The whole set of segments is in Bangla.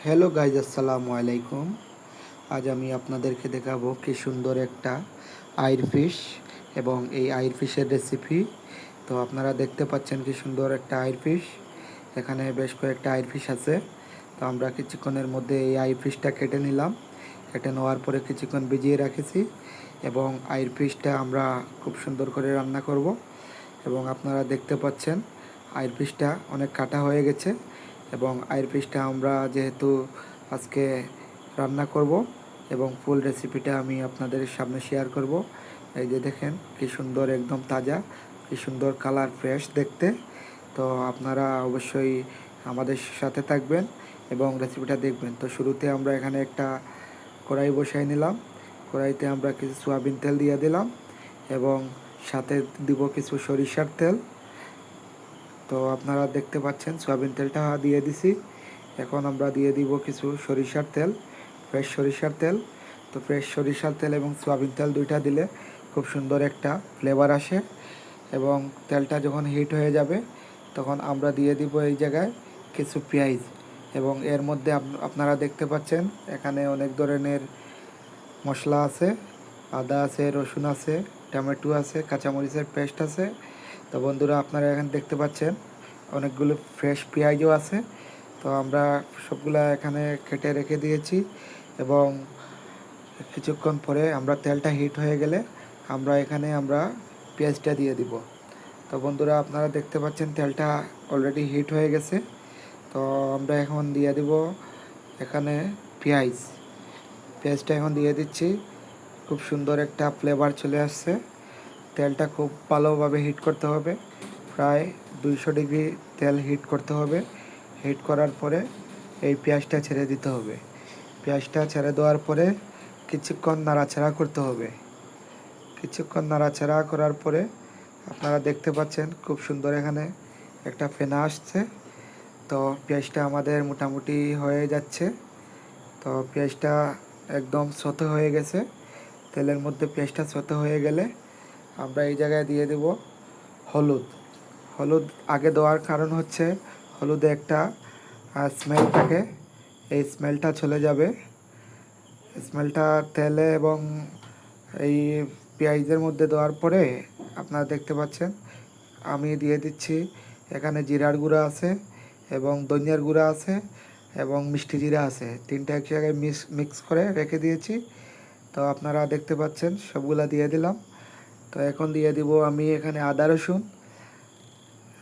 হ্যালো গাইজ, আসসালামু আলাইকুম। আজ আমি আপনাদেরকে দেখাবো কি সুন্দর একটা আইর ফিশ এবং এই আইর ফিশের রেসিপি। তো আপনারা দেখতে পাচ্ছেন কি সুন্দর একটা আইর ফিশ। এখানে বেশ কয়েকটা আইর ফিশ আছে। তো আমরা কিছুক্ষণের মধ্যে এই আইর ফিশটা কেটে নিলাম। কেটে নেওয়ার পরে কিছুক্ষণ ভিজিয়ে রাখেছি এবং আইর ফিশটা আমরা খুব সুন্দর করে রান্না করব। এবং আপনারা দেখতে পাচ্ছেন আইর ফিশটা অনেক কাটা হয়ে গেছে এবং আইর ফিশটা আমরা যেহেতু আজকে রান্না করব এবং ফুল রেসিপিটা আমি আপনাদের সামনে শেয়ার করব। এই যে দেখেন কি সুন্দর, একদম তাজা, কি সুন্দর কালার, ফ্রেশ দেখতে। তো আপনারা অবশ্যই আমাদের সাথে থাকবেন এবং রেসিপিটা দেখবেন। তো শুরুতে আমরা এখানে একটা কড়াই বসাই নিলাম। কড়াইতে আমরা কিছু সয়াবিন তেল দিয়ে দিলাম এবং সাথে দিব কিছু সরিষার তেল। তো আপনারা দেখতে পাচ্ছেন সয়াবিন তেলটা দিয়ে দিছি। এখন আমরা দিয়ে দিব কিছু সরিষার তেল, ফ্রেশ সরিষার তেল। তো ফ্রেশ সরিষার তেল এবং সয়াবিন তেল দুইটা দিলে খুব সুন্দর একটা ফ্লেভার আসে। এবং তেলটা যখন হিট হয়ে যাবে তখন আমরা দিয়ে দিব এই জায়গায় কিছু পেঁয়াজ। এবং এর মধ্যে আপনারা দেখতে পাচ্ছেন এখানে অনেক ধরনের মশলা আছে। আদা আছে, রসুন আছে, টমেটো আছে, কাঁচামরিচের পেস্ট আছে। তো বন্ধুরা, আপনারা এখানে দেখতে পাচ্ছেন অনেকগুলো ফ্রেশ পেঁয়াজও আছে। তো আমরা সবগুলা এখানে কেটে রেখে দিয়েছি এবং কিছুক্ষণ পরে আমরা তেলটা হিট হয়ে গেলে আমরা পেঁয়াজটা দিয়ে দিব। তো বন্ধুরা, আপনারা দেখতে পাচ্ছেন তেলটা অলরেডি হিট হয়ে গেছে। তো আমরা এখন দিয়ে দিব এখানে পেঁয়াজটা এখন দিয়ে দিচ্ছি। খুব সুন্দর একটা ফ্লেভার চলে আসছে। তেলটা খুব ভালোভাবে হিট করতে হবে, প্রায় 200 ডিগ্রি তেল হিট করতে হবে। হিট করার পরে এই পেঁয়াজটা ছেড়ে দিতে হবে। পেঁয়াজটা ছেড়ে দেওয়ার পরে কিছুক্ষণ নাড়াচাড়া করতে হবে। কিছুক্ষণ নাড়াচাড়া করার পরে আপনারা দেখতে পাচ্ছেন খুব সুন্দর এখানে একটা ফেনা আসছে। তো পেঁয়াজটা আমাদের মোটামুটি হয়ে যাচ্ছে। তো পেঁয়াজটা একদম সতে হয়ে গেছে। তেলের মধ্যে পেঁয়াজটা সতে হয়ে গেলে আমরা এই জায়গায় দিয়ে দেব হলুদ। হলুদ আগে দেওয়ার কারণ হচ্ছে হলুদে একটা স্মেল থাকে, এই স্মেলটা চলে যাবে। স্মেলটা তেলে এবং এই পেঁয়াজের মধ্যে দেওয়ার পরে আপনারা দেখতে পাচ্ছেন আমি দিয়ে দিচ্ছি এখানে জিরার গুঁড়া আছে এবং ধনিয়ার গুঁড়া আছে এবং মিষ্টি জিরা আছে। তিনটা এক জায়গায় মিক্স করে রেখে দিয়েছি। তো আপনারা দেখতে পাচ্ছেন সবগুলা দিয়ে দিলাম। তো এখন দিয়ে দিব আমি এখানে আদা রসুন।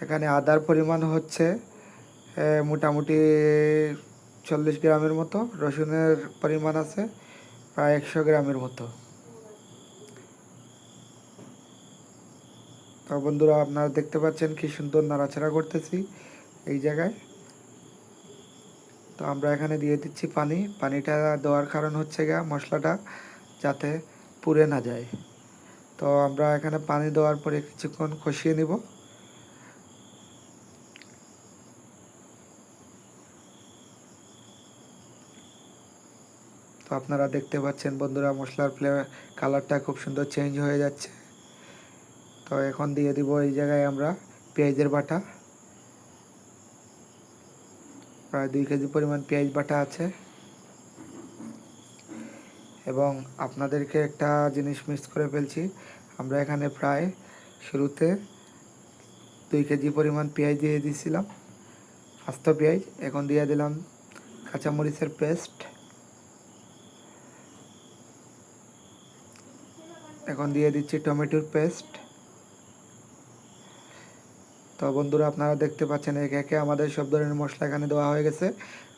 এখানে আদার পরিমাণ হচ্ছে মোটামুটি 40 গ্রামের মতো। রসুনের পরিমাণ আছে প্রায় 100 গ্রামের মতো। তো বন্ধুরা, আপনারা দেখতে পাচ্ছেন কি সুন্দর নাড়াচাড়া করতেছি এই জায়গায়। তো আমরা এখানে দিয়ে দিচ্ছি পানি। পানিটা দেওয়ার কারণ হচ্ছে মশলাটা যাতে পুড়ে না যায়। তো আমরা এখানে পানি দেওয়ার পরে কিছুক্ষণ কষিয়ে নিব। তো আপনারা দেখতে পাচ্ছেন বন্ধুরা, মশলার কালারটা খুব সুন্দর চেঞ্জ হয়ে যাচ্ছে। তো এখন দিয়ে দিব এই জায়গায় আমরা পেঁয়াজের বাটা। প্রায় 2 কেজি পরিমাণ পেঁয়াজ বাটা আছে। এবং আপনাদেরকে একটা জিনিস মিস করে ফেলছি, আমরা এখানে প্রায় শুরুতে 2 কেজি পরিমাণ পেঁয়াজ দিয়ে দিয়েছিলাম, আস্ত পেঁয়াজ। এখন দিয়ে দিলাম কাঁচামরিচের পেস্ট। এখন দিয়ে দিচ্ছি টমেটোর পেস্ট। তো বন্ধুরা, আপনারা দেখতে পাচ্ছেন একে একে আমাদের সব ধরনের মশলা এখানে দেওয়া হয়ে গেছে।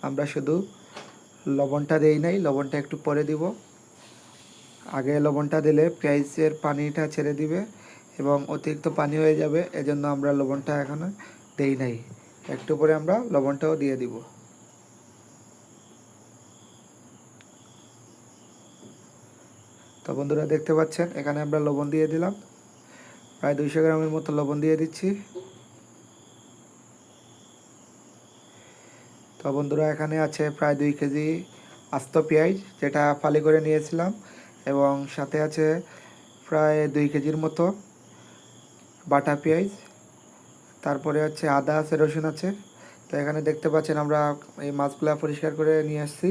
আমরা শুধু লবণটা দেই নাই, লবণটা একটু পরে দিব। আগে লবণটা দিলে পেঁয়াজের পানিটা ছেড়ে দিবে এবং অতিরিক্ত পানি হয়ে যাবে, এজন্য আমরা লবণটা এখনো দেই নাই। একটু পরে আমরা লবণটাও দিয়ে দিব। তো বন্ধুরা, দেখতে পাচ্ছেন এখানে আমরা লবণ দিয়ে দিলাম, প্রায় 200 গ্রামের মতো লবণ দিয়ে দিচ্ছি। তো বন্ধুরা, এখানে আছে প্রায় 2 কেজি আস্ত পেঁয়াজ, যেটা ফালি করে নিয়েছিলাম। এবং সাথে আছে প্রায় 2 কেজির মতো বাটা পেঁয়াজ। তারপরে হচ্ছে আদা আছে, রসুন আছে। তো এখানে দেখতে পাচ্ছেন আমরা এই মাছগুলা পরিষ্কার করে নিয়ে আসছি।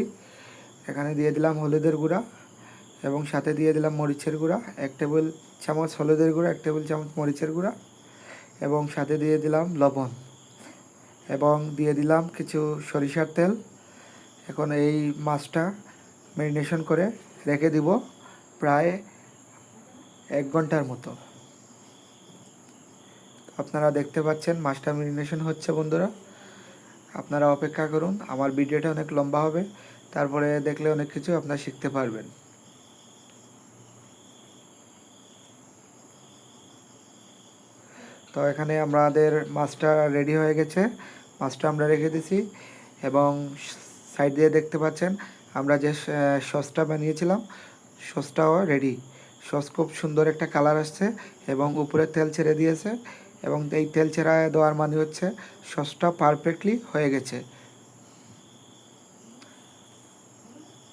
এখানে দিয়ে দিলাম হলুদের গুঁড়া এবং সাথে দিয়ে দিলাম মরিচের গুঁড়া, 1 টেবিল চামচ হলুদের গুঁড়া, 1 টেবিল চামচ মরিচের গুঁড়া এবং সাথে দিয়ে দিলাম লবণ এবং দিয়ে দিলাম কিছু সরিষার তেল। এখন এই মাছটা ম্যারিনেশন করে রেখে দিব প্রায় 1 ঘন্টার মতো। আপনারা দেখতে পাচ্ছেন মাছটা ম্যারিনেশন হচ্ছে বন্ধুরা। আপনারা অপেক্ষা করুন, আমার ভিডিওটা অনেক লম্বা হবে, তারপরে দেখলে অনেক কিছু আপনারা শিখতে পারবেন। তো এখানে আমাদের মাছটা রেডি হয়ে গেছে, মাছটা আমরা রেখে দিছি এবং সাইড দিয়ে দেখতে পাচ্ছেন আমরা যে সসটা বানিয়েছিলাম সসটাও রেডি। সস খুব সুন্দর একটা কালার আসছে এবং উপরে তেল ছেড়ে দিয়েছে এবং এই তেল ছেড়া দেওয়ার মানে হচ্ছে সসটা পারফেক্টলি হয়ে গেছে।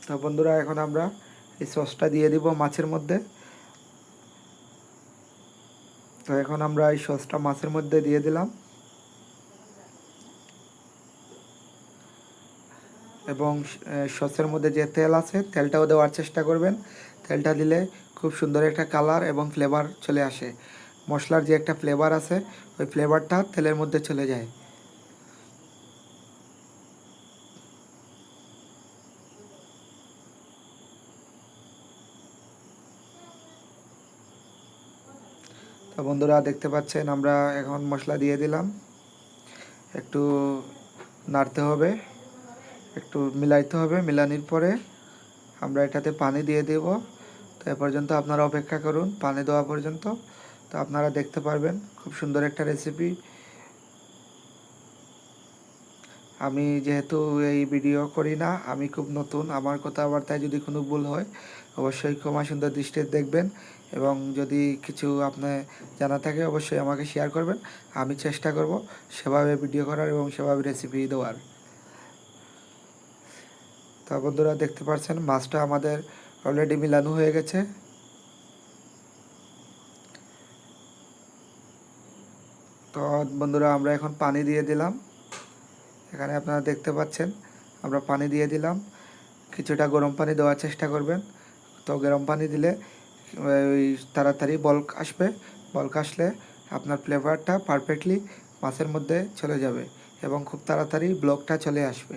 তো বন্ধুরা এখন আমরা এই সসটা দিয়ে দিব মাছের মধ্যে। তো এখন আমরা এই সসটা মাছের মধ্যে দিয়ে দিলাম এবং সসের মধ্যে যে তেল আছে তেলটাও দেওয়ার চেষ্টা করবেন। তেলটা দিলে খুব সুন্দর একটা কালার এবং ফ্লেভার চলে আসে। মশলার যে একটা ফ্লেভার আছে ওই ফ্লেভারটা তেলের মধ্যে চলে যায়। তো বন্ধুরা দেখতে পাচ্ছেন আমরা এখন মশলা দিয়ে দিলাম, একটু নাড়তে হবে, একটু মিলাইতে হবে। মিলানির পরে আমরা এটাতে পানি দিয়ে দেব। তো এ পর্যন্ত আপনারা অপেক্ষা করুন পানি দেওয়া পর্যন্ত। তো আপনারা দেখতে পারবেন খুব সুন্দর একটা রেসিপি। আমি যেহেতু এই ভিডিও করি না, আমি খুব নতুন, আমার কথাবার্তায় যদি কোনো ভুল হয় অবশ্যই ক্ষমা সুন্দর দৃষ্টিতে দেখবেন এবং যদি কিছু আপনার জানা থাকে অবশ্যই আমাকে শেয়ার করবেন। আমি চেষ্টা করব সেভাবে ভিডিও করার এবং সেভাবে রেসিপি দেওয়ার। তা বন্ধুরা দেখতে পাচ্ছেন মাছটা আমাদের অলরেডি মিলানো হয়ে গেছে। তো বন্ধুরা আমরা এখন পানি দিয়ে দিলাম। এখানে আপনারা দেখতে পাচ্ছেন আমরা পানি দিয়ে দিলাম। কিছুটা গরম পানি দেওয়ার চেষ্টা করবেন। তো গরম পানি দিলে ওই তাড়াতাড়ি বলক আসবে। বলক আসলে আপনার ফ্লেভারটা পারফেক্টলি মাছের মধ্যে চলে যাবে এবং খুব তাড়াতাড়ি ব্লকটা চলে আসবে।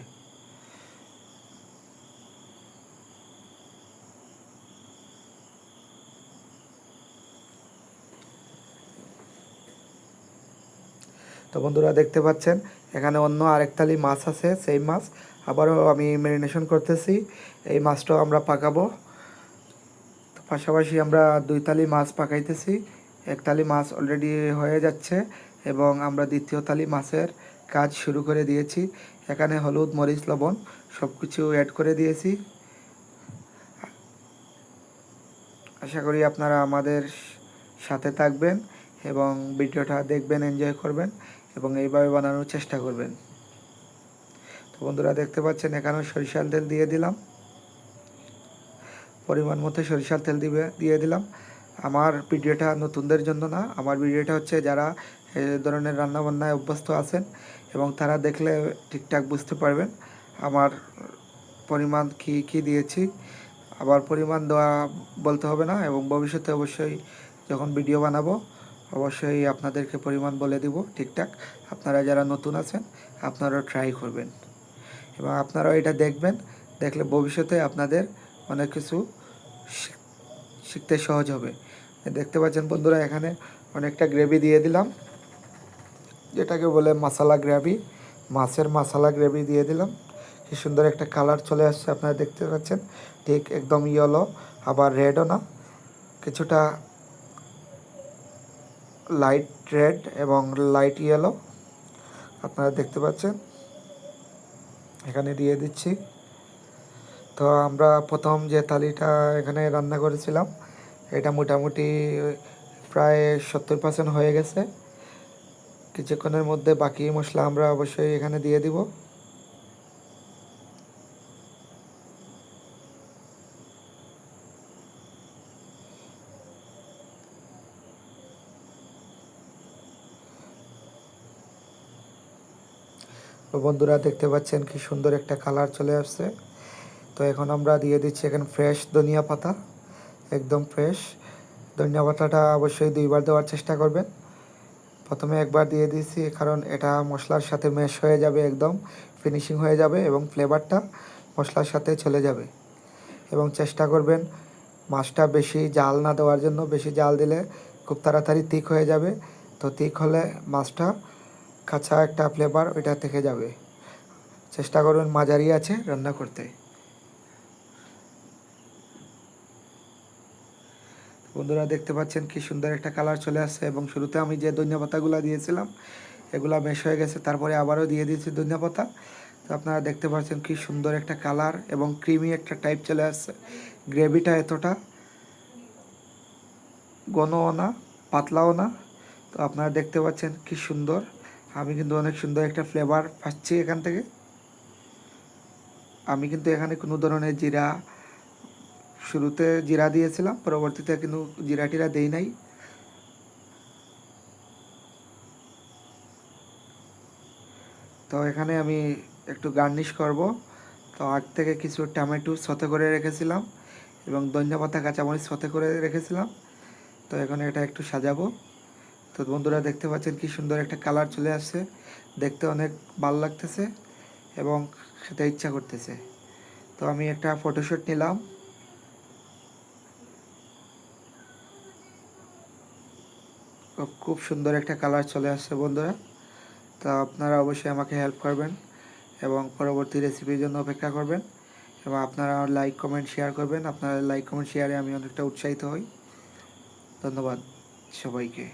তো বন্ধুরা দেখতে পাচ্ছেন এখানে অন্য আরেক থালি মাছ আছে, সেই মাছ আবারও আমি ম্যারিনেশন করতেছি। এই মাছটাও আমরা পাকাবো। তো পাশাপাশি আমরা 2 থালি মাছ পাকাইতেছি। 1 থালি মাছ অলরেডি হয়ে যাচ্ছে এবং আমরা 2য় থালি মাছের কাজ শুরু করে দিয়েছি। এখানে হলুদ মরিচ লবণ সব কিছু অ্যাড করে দিয়েছি। আশা করি আপনারা আমাদের সাথে থাকবেন এবং ভিডিওটা দেখবেন, এনজয় করবেন এবং এইভাবে বানানোর চেষ্টা করবেন। তো বন্ধুরা দেখতে পাচ্ছেন এখানেও সরিষার তেল দিয়ে দিলাম, পরিমাণ মতো সরিষার তেল দিয়ে দিলাম। আমার ভিডিওটা নতুনদের জন্য না, আমার ভিডিওটা হচ্ছে যারা এ ধরনের রান্নাবান্নায় অভ্যস্ত আছেন এবং তারা দেখলে ঠিকঠাক বুঝতে পারবেন আমার পরিমাণ কী দিয়েছি। আবার পরিমাণ দেওয়া বলতে হবে না এবং ভবিষ্যতে অবশ্যই যখন ভিডিও বানাবো অবশ্যই আপনাদেরকে পরিমাণ বলে দিব ঠিকঠাক। আপনারা যারা নতুন আছেন আপনারাও ট্রাই করবেন এবং আপনারাও এটা দেখবেন, দেখলে ভবিষ্যতে আপনাদের অনেক কিছু শিখতে সহজ হবে। দেখতে পাচ্ছেন বন্ধুরা এখানে অনেকটা গ্রেভি দিয়ে দিলাম, যেটাকে বলে মশলা গ্রেভি, মাছের মশলা গ্রেভি দিয়ে দিলাম। কি সুন্দর একটা কালার চলে আসছে আপনারা দেখতে পাচ্ছেন, ঠিক একদম ইয়েলো আবার রেডও না, কিছুটা লাইট রেড এবং লাইট ইয়েলো আপনারা দেখতে পাচ্ছেন। এখানে দিয়ে দিচ্ছি। তো আমরা প্রথম যে থালিটা এখানে রান্না করেছিলাম এটা মোটামুটি প্রায় 70% হয়ে গেছে। কিছুক্ষণের মধ্যে বাকি মশলা আমরা অবশ্যই এখানে দিয়ে দিব। তো বন্ধুরা দেখতে পাচ্ছেন কি সুন্দর একটা কালার চলে আসছে। তো এখন আমরা দিয়ে দিচ্ছি এখানে ফ্রেশ ধনিয়া পাতা, একদম ফ্রেশ ধনিয়া পাতাটা অবশ্যই 2বার দেওয়ার চেষ্টা করবেন। প্রথমে একবার দিয়ে দিয়েছি কারণ এটা মশলার সাথে ম্যাশ হয়ে যাবে, একদম ফিনিশিং হয়ে যাবে এবং ফ্লেভারটা মশলার সাথে চলে যাবে। এবং চেষ্টা করবেন মাছটা বেশি জাল না দেওয়ার জন্য, বেশি জাল দিলে খুব তাড়াতাড়ি তিক হয়ে যাবে। তো তিক হলে মাছটা কাঁচা একটা ফ্লেভার ওইটা থেকে যাবে। চেষ্টা করবেন মাঝারি আছে রান্না করতে। বন্ধুরা দেখতে পাচ্ছেন কি সুন্দর একটা কালার চলে আসছে এবং শুরুতে আমি যে ধনিয়া পাতাগুলো দিয়েছিলাম এগুলা মেশ হয়ে গেছে, তারপরে আবারও দিয়ে দিয়েছি ধনিয়া পাতা। তো আপনারা দেখতে পাচ্ছেন কি সুন্দর একটা কালার এবং ক্রিমি একটা টাইপ চলে আসছে। গ্রেভিটা এতটা ঘনও না পাতলাও না। তো আপনারা দেখতে পাচ্ছেন কি সুন্দর, আমি কিন্তু অনেক সুন্দর একটা ফ্লেভার পাচ্ছি এখান থেকে। আমি কিন্তু এখানে কোনো ধরনের জিরা, শুরুতে জিরা দিয়েছিলাম, পরবর্তীতে কিন্তু জিরা টিরা দেই নাই। তো এখানে আমি একটু গার্নিশ করব। তো আগ থেকে কিছু টমেটো সতে করে রেখেছিলাম এবং ধনিয়া পাতা কাঁচামরিচ সতে করে রেখেছিলাম। তো এখন এটা একটু সাজাবো। তো বন্ধুরা দেখতে পাচ্ছেন কি সুন্দর একটা কালার চলে আসছে, দেখতে অনেক ভালো লাগতেছে এবং খেতে ইচ্ছা করতেছে। তো আমি একটা ফটোশ্যুট নিলাম। খুব সুন্দর একটা কালার চলে আসছে বন্ধুরা। তো আপনারা অবশ্যই আমাকে হেল্প করবেন এবং পরবর্তী রেসিপির জন্য অপেক্ষা করবেন এবং আপনারা লাইক কমেন্ট শেয়ার করবেন। আপনারা লাইক কমেন্ট শেয়ারে আমি অনেকটা উৎসাহিত হই। ধন্যবাদ সবাইকে।